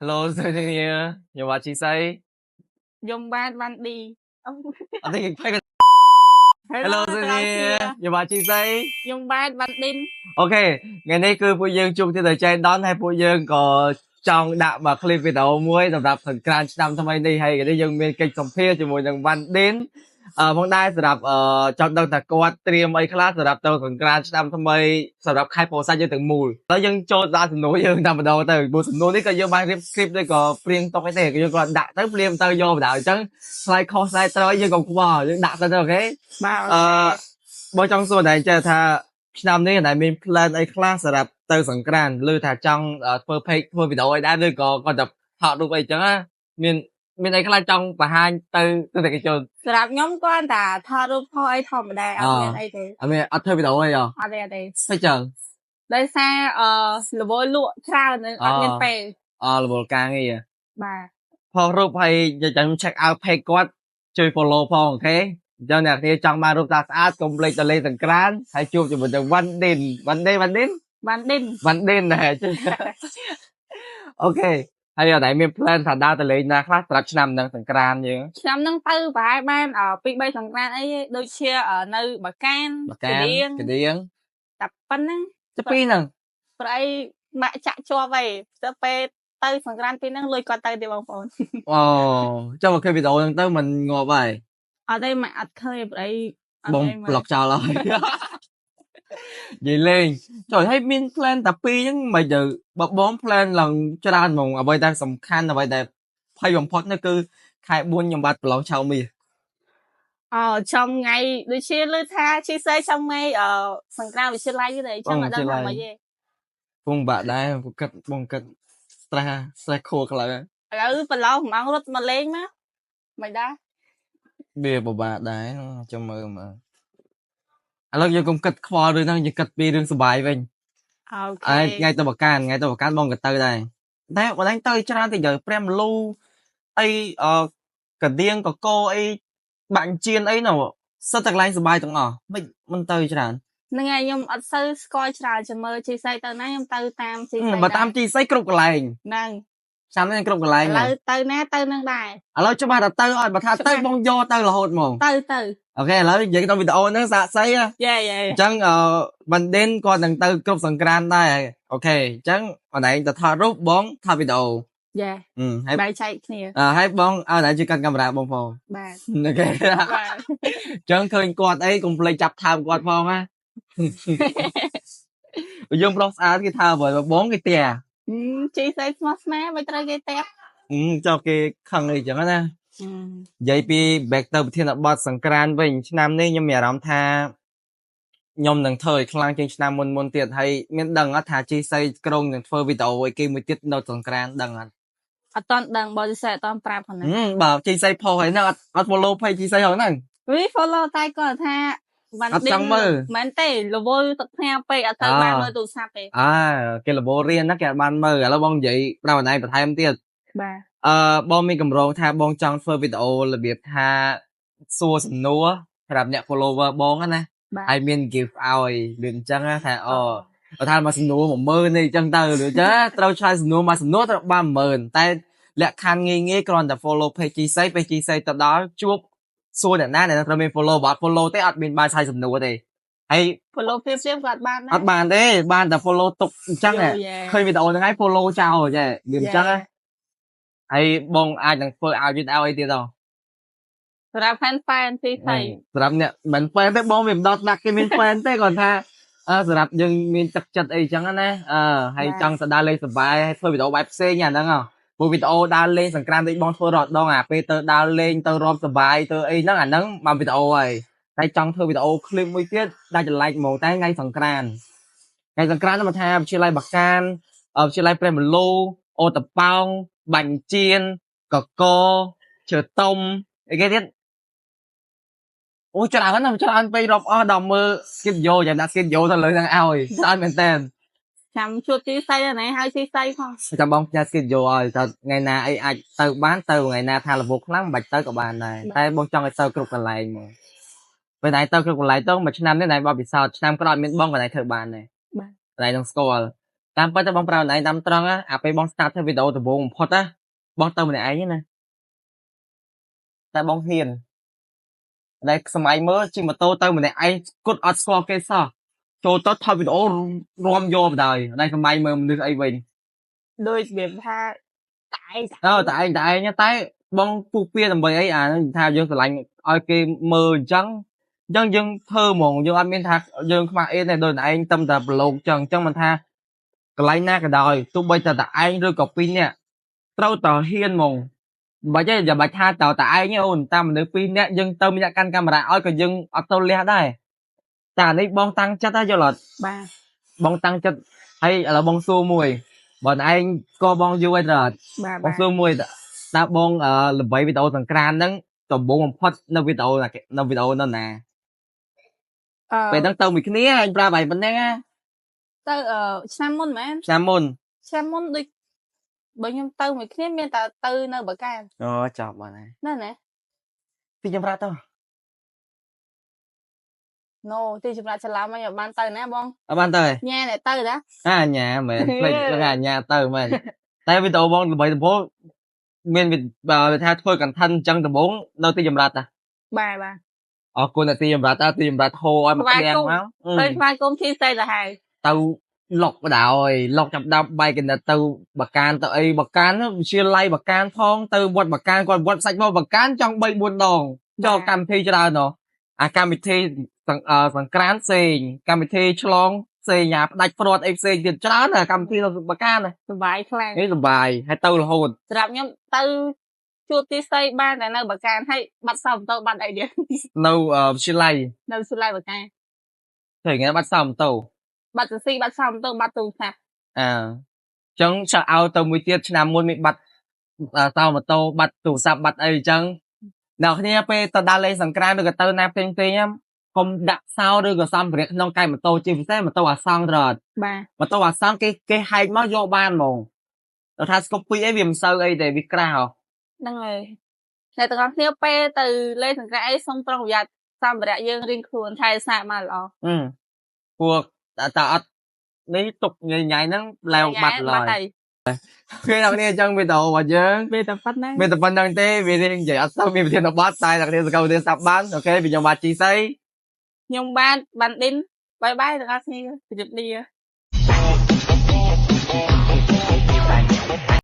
Hello, Zenia. Nhưng mà chị say. Dùng ban đi. I think you take it. Hello, Hello, tao Zenia. kia. Nhưng mà chị say. Dùng ban đi. Ok, ngày nay cứ phụ dương chung trên đời trai đón hay phụ dương có trong đạo mà clip video muối tập tập thần can năm tham đi hay cái dương miền kịch sòng phia cho mùi đằng văn đến phong đai tập tập trong đợt tập quạt stream ấy class tập tàu thần can năm tham tập tập khai phổ sai dương từng mùiแล้วยังโจทย์raถึงนู้ยังทำมาโดแต่บุษนู้นี่ก็ยังมาคลิปด้วยก็เปลี่ยนตรงไอ้เตะก็ยังก็ดักตั้งเปลี่ยนเตยโยมดาวจังสไลด์คอสไลด์เตยยังก็กลัวยังดักตั้งโอเคบางจังส่วนไหนจะถ้าឆ្នាំនេះដែលមាន plan អីខ្លះសម្រាប់ទៅសង្ក្រាន្តឬថាចង់ធ្វើ page ធ្វើវីដេអូអីដែរឬក៏គាត់តែថតរូបអីចឹងណាមានអីខ្លះចង់បង្ហាញទៅទស្សនិកជនសម្រាប់ខ្ញុំគាត់តែថតរូបផុសអីធម្មតាអត់មានអីទេអត់មានអត់ធ្វើវីដេអូអីហ៎អត់ទេស្អីចឹងដោយសាររវល់លក់ច្រើនអត់មានពេលរវល់ការងារបាទផុសរូបហើយចាំ check out page គាត់ជួយ follow ផងអូខេចឹងអ្នកគ្នាចង់បានរូបតាស្អាតកុំភ្លេចទៅលេងសង្ក្រាន្តហើយជួបជាមួយនឹងវ៉ាន់ឌិនដែរអូខេហើយអត់ដែរមាន plan ថាដើរទៅលេងណាខ្លះសម្រាប់ឆ្នាំហ្នឹងសង្ក្រាន្តយើងឆ្នាំហ្នឹងទៅប្រហែលបាន2 3សង្ក្រាន្តអីដូចជានៅបកានកដៀងតែប៉ុណ្ណឹងទៅពីហ្នឹងប្រអីម៉ាក់ចាក់ជាប់ហើយទៅពេលទៅសង្ក្រាន្តពីហ្នឹងលុយគាត់ទៅទេបងប្អូនអូចុះមកឃើញវីដេអូហ្នឹងទៅមិនងាប់ហើយអត់ទេម៉ាក់អត់ឃើញប្រអីបងប្លុកចោលហើយនិយាយលេងចុះឲ្យមាន plan តែពីរហ្នឹងមិនទៅបើបង plan ឡើងច្រើនហ្មងអ្វីដែលសំខាន់អ្វីដែលភ័យបំផុតនោះគឺខែ4ខ្ញុំបាត់ប្រឡងឆៅមាសចំថ្ងៃដូចជាលើថាឈីសេចំថ្ងៃសង្ក្រាន្តវិទ្យាល័យទេចឹងអត់ដឹងថាម៉េចទេពងបាក់ដែរបងគិត stress ខួរខ្លាំងឥឡូវប្រឡងម៉ោងរត់មកលេងមកមិនដែរវាពិបាកដែរចាំមើលឥឡូវយើងកុំគិតខ្វល់រឿងហ្នឹងយើងគិតពីរឿងសុបាយវិញអូខេថ្ងៃទៅបកានបងក៏ទៅដែរតែបងឯងទៅច្រើនតិចទៅ5លូអីកដៀងកកអីបាក់ជៀនអីនោះសិតតែកន្លែងសុបាយទាំងអស់មិនទៅច្រើនហ្នឹងហើយខ្ញុំអត់សូវស្គាល់ច្រើនចាំមើលជីសៃទៅណាខ្ញុំទៅតាមជីសៃបើតាមជីសៃគ្រប់កន្លែងហ្នឹងចាំនេះគ្រប់កន្លែងឥឡូវទៅណាទៅនឹងដែរឥឡូវច្បាស់តែទៅអត់បើថាទៅបងយកទៅរហូតហ្មងទៅអូខេឥឡូវនិយាយក្នុងវីដេអូហ្នឹងសាកសីយេអញ្ចឹងបានដេនគាត់នឹងទៅគ្រប់សង្ក្រាន្តដែរអូខេអញ្ចឹងអនឯងទៅថតរូបបងថតវីដេអូយេហើយបែកចែកគ្នាហើយបងអនឯងជួយកាន់កាមេរ៉ាបងផងបាទអូខេបាទអញ្ចឹងឃើញគាត់អីកុំភ្លេចចាប់ថើបគាត់ផងណាយើងប្រុសស្អាតគេថាបើបងគេផ្ទះជីសៃស្មោះស្មាមិនត្រូវគេផ្ទះចុះគេខឹងអីចឹងណានិយាយពី back ទៅប្រធានបទសង្ក្រាន្តវិញឆ្នាំនេះខ្ញុំមានអារម្មណ៍ថាខ្ញុំនឹងធ្វើឲ្យខ្លាំងជាងឆ្នាំមុនទៀតហើយមានដឹងអត់ថាជីសៃក្រុងនឹងធ្វើវីដេអូឲ្យគេមួយទៀតនៅសង្ក្រាន្តដឹងអត់តន់ដឹងបើជីសៃអត់តន់ប្រាប់ហ្នឹងបើជីសៃផុសហើយហ្នឹងអត់ follow page ជីសៃហ្នឹងវី follow តែគាត់ថាអត់ចង់មើលមែនទេរវល់ទឹកផ្ញើពេកអត់ទៅបានមើលទូរស័ព្ទទេគេរវល់រៀនណាគេអត់បានមើលឥឡូវបងនិយាយប្រាប់អនឯងបន្ថែមទៀតបាទបងមានកម្រងថាបងចង់ធ្វើវីដេអូរបៀបថាសួរសំណួរសម្រាប់អ្នក follower បងណាហើយមាន give ឲ្យដូចអញ្ចឹងថាថាមកសំណួរ10000នេះអញ្ចឹងទៅឬចាត្រូវឆ្លើយសំណួរមកសំណួរត្រូវបាន10000តែលក្ខខណ្ឌងាយគ្រាន់តែ follow page ជីសៃទៅដល់ជួបសួរអ្នកណាត្រូវមាន follow បើអត់ follow ទេអត់មានបានឆ្លើយសំណួរទេហើយ follow ព្រាបក៏អត់បានដែរអត់បានទេបានតែ follow ទុកអញ្ចឹងឃើញវីដេអូហ្នឹងហើយ follow ចោលចេះវាអញ្ចឹងហើយបងអាចនឹងធ្វើឲ្យវីដេអូអីទៀតដល់សម្រាប់ fan ទីសៃសម្រាប់អ្នកមិន fan ទេបងវាមិនដល់ដាក់គេមាន fan ទេគាត់ថាសម្រាប់យើងមានទឹកចិត្តអីចឹងណាហើយចង់ទៅដើរលេងសប្បាយហើយធ្វើវីដេអូបែបផ្សេងអាហ្នឹងព្រោះវីដេអូដើរលេងសង្ក្រាន្តដូចបងធ្វើរាល់ដងពេលទៅដើរលេងទៅរាប់សប្បាយទៅអីហ្នឹងអាហ្នឹងបានវីដេអូហើយតែចង់ធ្វើវីដេអូ clip មួយទៀតដាច់ចលែកហ្មងតែថ្ងៃសង្ក្រាន្តមកថាវិទ្យាល័យបកានវិទ្យាល័យព្រះមលូអូតប៉ោងបាញ់ជៀនកកជើតុំអីគេទៀតអូច្រើនណាស់ច្រើនពេករាប់អស់ដល់មើល skip យកចាំដាក់ skip យកទៅលើហ្នឹងឲ្យច្រើនមែនតើចាំជួបជីសៃណាហើយជីសៃផងចាំបងផ្ញើ skip យកឲ្យថាថ្ងៃណាអីអាចទៅបានទៅថ្ងៃណាថារវល់ខ្លាំងមិនបាច់ទៅក៏បានដែរតែបងចង់ឲ្យទៅគ្រប់កន្លែងហ្មងពេលណាទៅគ្រប់កន្លែងទៅមួយឆ្នាំនេះណៃបបពិសោធន៍ឆ្នាំក្រោយមានបងកន្លែងធ្វើបានដែរបាទកន្លែងនឹងស្គាល់ តាមពិតទៅបងប្រាប់ណៃតាមត្រង់ណាអាពេលបង start ធ្វើវីដេអូដំបូងបំផុតណាបងទៅម្នាក់ឯងណាតែបងហ៊ានដែលសម័យមើលជិះម៉ូតូទៅម្នាក់ឯងគត់អត់ស្គាល់គេសោះចូលទៅថតវីដេអូរួមយកបណ្ដោយដែលសម័យមើលមនុស្សអីវិញ ដូចវាថាតែឯង តែឯងតែបងពុះពៀដើម្បីអីអាហ្នឹងថាយើងស្រឡាញ់ឲ្យគេមើលអញ្ចឹងយើងធ្វើហ្មងយើងអត់មានថាយើងខ្មាស់អីទេដូចឯងតឹមតែប្រឡូកអញ្ចឹងមិនថាកន្លែងណាក៏ដោយទោះបីតែឯងឬក៏ពីរនាក់ត្រូវតហ៊ានហ្មងមិនបាច់ទេอย่าបាច់ថាតឯងអូនតាមមនុស្សពីរនាក់យើងទៅម្នាក់កាន់កាមេរ៉ាឲ្យក៏យើងអត់ទៅលះដែរតែអានេះបងតាំងចិត្តហើយយល់អត់ បាទ បងតាំងចិត្តហើយឥឡូវបងសួរមួយបើឯងក៏បងយូរហើយទៅអត់ បាទ បងសួរមួយតើបងល្បីវីដេអូសង្ក្រានហ្នឹងដំបូងបំផុតនៅវីដេអូនៅណា អឺ ពេលហ្នឹងទៅមួយគ្នាអញប្រាប់ឲ្យប៉ុណ្ណឹងណា ទៅឆ្នាំមុនមែន ឆ្នាំមុន ឆ្នាំមុនដូចបើខ្ញុំទៅមួយគ្នាមានតែទៅនៅបកាន អូចប់បាត់ហើយ ណាណា ពីខ្ញុំប្រាប់ទៅ ណូទីចម្លាក់ច្រឡំមកបានទៅណាបង អត់បានទៅ ញ៉ែតែទៅតា អាញ៉ាមែនភ្លេចអាញ៉ាទៅមែនតែវីដេអូបងល្បីដំបូងមានបើថាធ្វើ content អញ្ចឹងដំបូងនៅទីចម្លាក់តា បាទបាទ អរគុណទីចម្លាក់តាទីចម្លាក់ហូឲ្យមកក្លៀងមក ទៅខ្វាយគុំឈីស្អីទៅហើយ ទៅលុកបដ ாய் លុកចាប់ដល់បែកកណិតទៅបកានទៅអីបកានវិជាល័យបកានផងទៅវត្តបកានគាត់វត្តសាច់មកបកានចង់ 3 4 ដងយកកម្មវិធីច្រើនណោះអាកម្មវិធីសង្ក្រានផ្សេងកម្មវិធីឆ្លងផ្សេងអាផ្ដាច់ព្រាត់អីផ្សេងទៀតច្រើនអាកម្មវិធីនៅបកាន សុបាយខ្លាំង នេះសុបាយហើយទៅរហូត សម្រាប់ខ្ញុំទៅជួបទីស្អីបានតែនៅបកានហើយបាត់សំទៅបាត់អីទៀត នៅវិទ្យាល័យ នៅសុល័យបកាន តែថ្ងៃបាត់សំទៅ បាត់សស៊ីបាត់សំទៅបាត់ទូរស័ព្ទ អើចឹងចាក់ឲ្យទៅមួយទៀតឆ្នាំមុនមានបាត់តោម៉ូតូបាត់ទូរស័ព្ទបាត់អីចឹងអ្នកគ្នាពេលទៅដល់លេងសង្ក្រានឬក៏ទៅណាផ្សេងៗហ្នឹងកុំដាក់សោឬក៏សម្ភារៈក្នុងកែម៉ូតូជាពិសេសម៉ូតូអាសង់ត្រត់ បាទ ម៉ូតូអាសង់គេហែកមកយកបានហ្មងដល់ថាស្គប់ពីអីវាមិនសូវអីទេវាក្រាស់ហ៎ ហ្នឹងហើយអ្នកទាំងអស់គ្នាពេលទៅលេងសង្ក្រានអីសូមប្រុងប្រយ័ត្នសម្ភារៈយើងរៀងខ្លួនថែរក្សាមកល្អ ពួកតើអត់នេះទុកញ៉ៃហ្នឹងឡែវបាត់ឡើយ គេអ្នកគ្នាអញ្ចឹងវីដេអូរបស់យើង ពេលតែប៉ុណ្ណឹង មានតែប៉ុណ្្នឹងទេវារៀងនិយាយអត់ទៅមានប្រធានបទតែអ្នកគ្នាសកលវិទ្យាស្ដាប់បានអូខេពីខ្ញុំបាទជីសី ខ្ញុំបានឌិនបាយបាយទាំងអស់គ្នាជម្រាបលា